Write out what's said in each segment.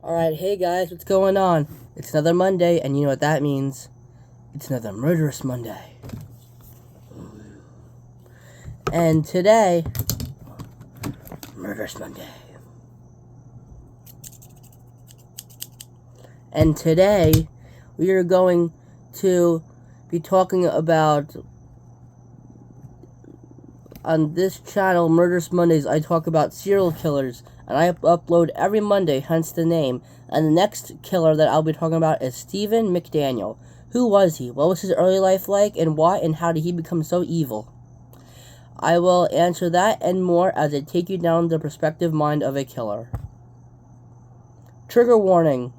Alright, hey guys, what's going on? It's another Monday, and you know what that means. It's another Murderous Monday. And today, Murderous Monday. And today, we are going to be talking about, on this channel, Murderous Mondays, I talk about serial killers. And I upload every Monday, hence the name. And the next killer that I'll be talking about is Stephen McDaniel. Who was he? What was his early life like? And why and how did he become so evil? I will answer that and more as I take you down the perspective mind of a killer. Trigger warning.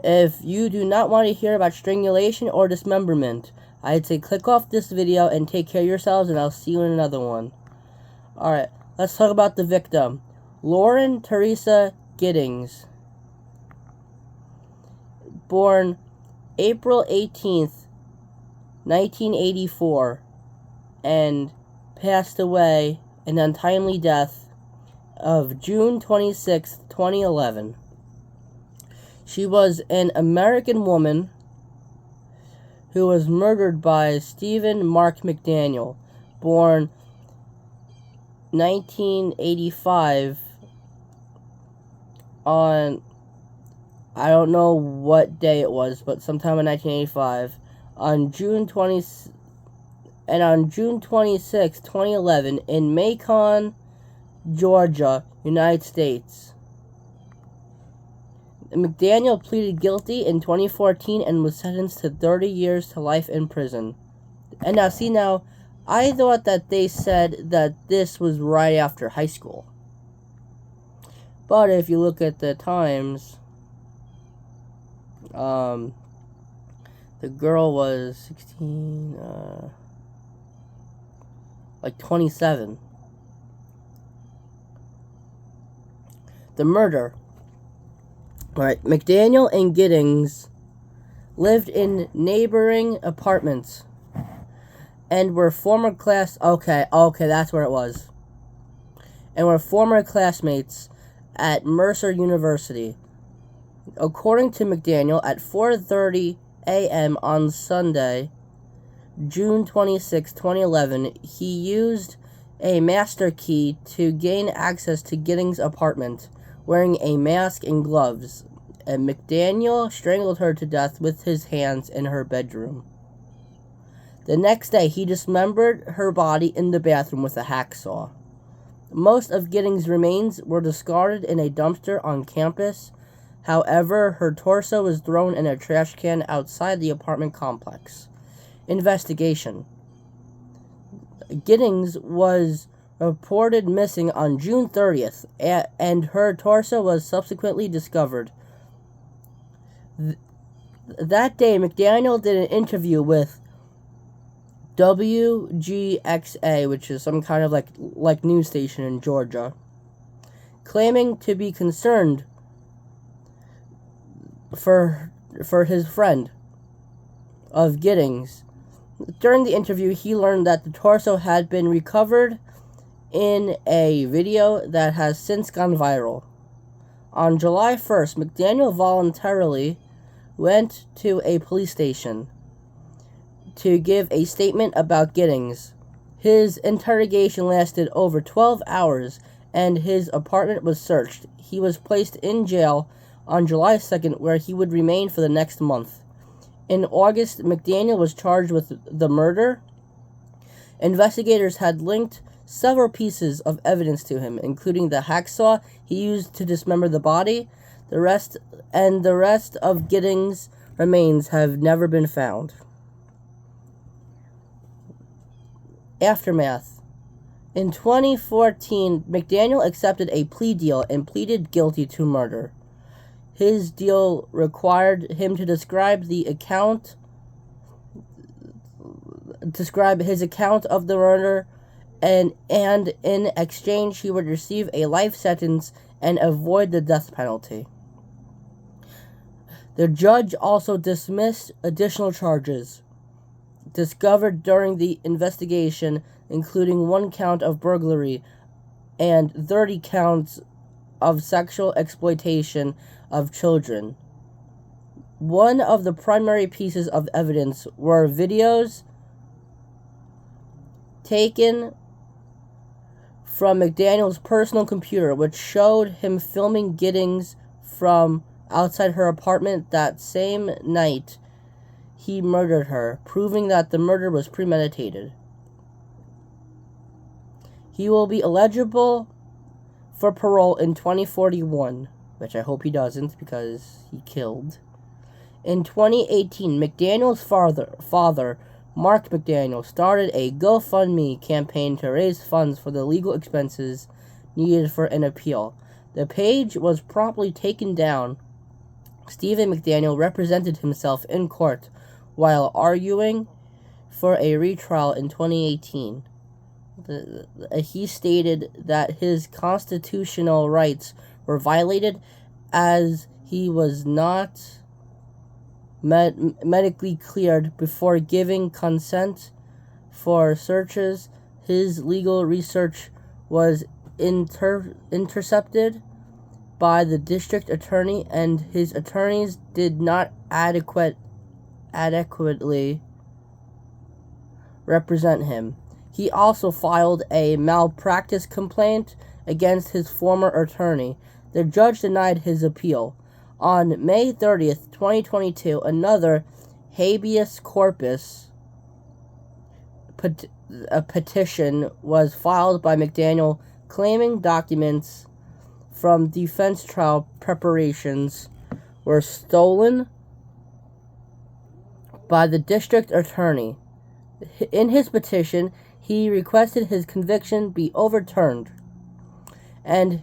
If you do not want to hear about strangulation or dismemberment, I'd say click off this video and take care of yourselves, and I'll see you in another one. Alright. Let's talk about the victim, Lauren Teresa Giddings, born April 18th, 1984, and passed away an untimely death of June 26th, 2011. She was an American woman who was murdered by Stephen Mark McDaniel, born 1985 on, I don't know what day it was, but sometime in 1985, on June 26, 2011, in Macon, Georgia, United States. McDaniel pleaded guilty in 2014 and was sentenced to 30 years to life in prison. And now, I thought that they said that this was right after high school. But if you look at the times, the girl was 16, like 27. The murder. Alright, McDaniel and Giddings lived in neighboring apartments and were former class... Okay, that's where it was. And were former classmates at Mercer University. According to McDaniel, at 4:30 a.m. on Sunday, June 26, 2011, he used a master key to gain access to Giddings' apartment, wearing a mask and gloves, and McDaniel strangled her to death with his hands in her bedroom. The next day, he dismembered her body in the bathroom with a hacksaw. Most of Giddings' remains were discarded in a dumpster on campus. However, her torso was thrown in a trash can outside the apartment complex. Investigation. Giddings was reported missing on June 30th, and her torso was subsequently discovered. That day, McDaniel did an interview with WGXA, which is some kind of like news station in Georgia, claiming to be concerned for his friend of Giddings. During the interview, he learned that the torso had been recovered in a video that has since gone viral. On July 1st, McDaniel voluntarily went to a police station to give a statement about Giddings. His interrogation lasted over 12 hours, and his apartment was searched. He was placed in jail on July 2nd, where he would remain for the next month. In August, McDaniel was charged with the murder. Investigators had linked several pieces of evidence to him, including the hacksaw he used to dismember the body. The rest of Giddings' remains have never been found. Aftermath. In 2014, McDaniel accepted a plea deal and pleaded guilty to murder. His deal required him to describe his account of the murder, and in exchange he would receive a life sentence and avoid the death penalty. The judge also dismissed additional charges discovered during the investigation, including 1 count of burglary and 30 counts of sexual exploitation of children. One of the primary pieces of evidence were videos taken from McDaniel's personal computer, which showed him filming Giddings from outside her apartment that same night he murdered her, proving that the murder was premeditated. He will be eligible for parole in 2041, which I hope he doesn't because he killed. In 2018, McDaniel's father, Mark McDaniel, started a GoFundMe campaign to raise funds for the legal expenses needed for an appeal. The page was promptly taken down. Stephen McDaniel represented himself in court while arguing for a retrial in 2018. He stated that his constitutional rights were violated as he was not medically cleared before giving consent for searches. His legal research was intercepted by the district attorney, and his attorneys did not adequately represent him. He also filed a malpractice complaint against his former attorney. The judge denied his appeal. On May 30th, 2022, another habeas corpus petition was filed by McDaniel claiming documents from defense trial preparations were stolen by the district attorney. In his petition, he requested his conviction be overturned and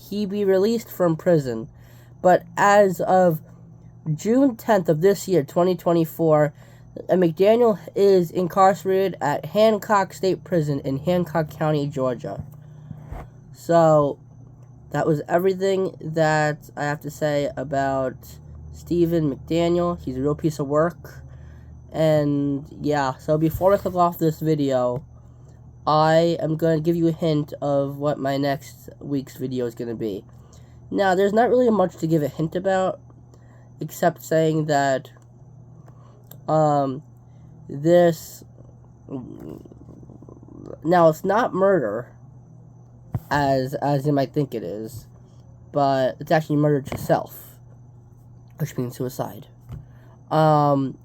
he be released from prison. But as of June 10th of this year, 2024, McDaniel is incarcerated at Hancock State Prison in Hancock County, Georgia. So, that was everything that I have to say about Stephen McDaniel. He's a real piece of work. And, yeah, so before I click off this video, I am going to give you a hint of what my next week's video is going to be. Now, there's not really much to give a hint about, except saying that, this, now it's not murder, as you might think it is, but it's actually murder to self, which means suicide. And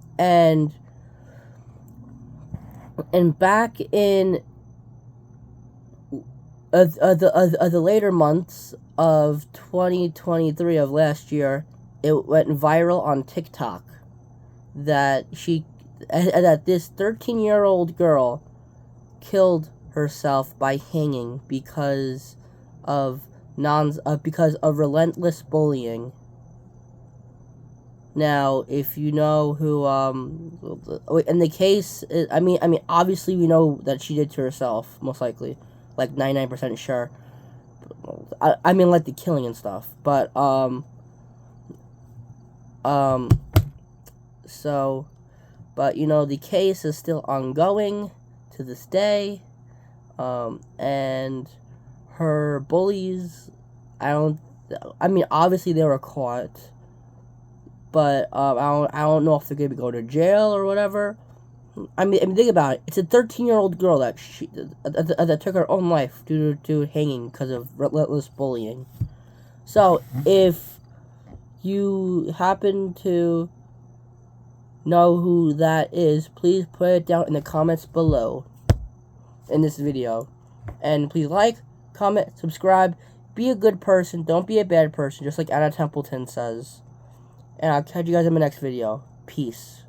back in the later months of 2023 of last year, it went viral on TikTok that this 13-year-old girl killed herself by hanging because of relentless bullying. Now, if you know who, in the case, I mean, obviously we know that she did to herself, most likely, like 99% sure. I mean, like the killing and stuff, but, so, but, you know, the case is still ongoing to this day, and her bullies, I mean, obviously they were caught, but, I don't know if they're gonna be going to jail or whatever. I mean, think about it. It's a 13-year-old girl that that took her own life due to hanging because of relentless bullying. So, if you happen to know who that is, please put it down in the comments below in this video. And please like, comment, subscribe, be a good person, don't be a bad person, just like Anna Templeton says. And I'll catch you guys in my next video. Peace.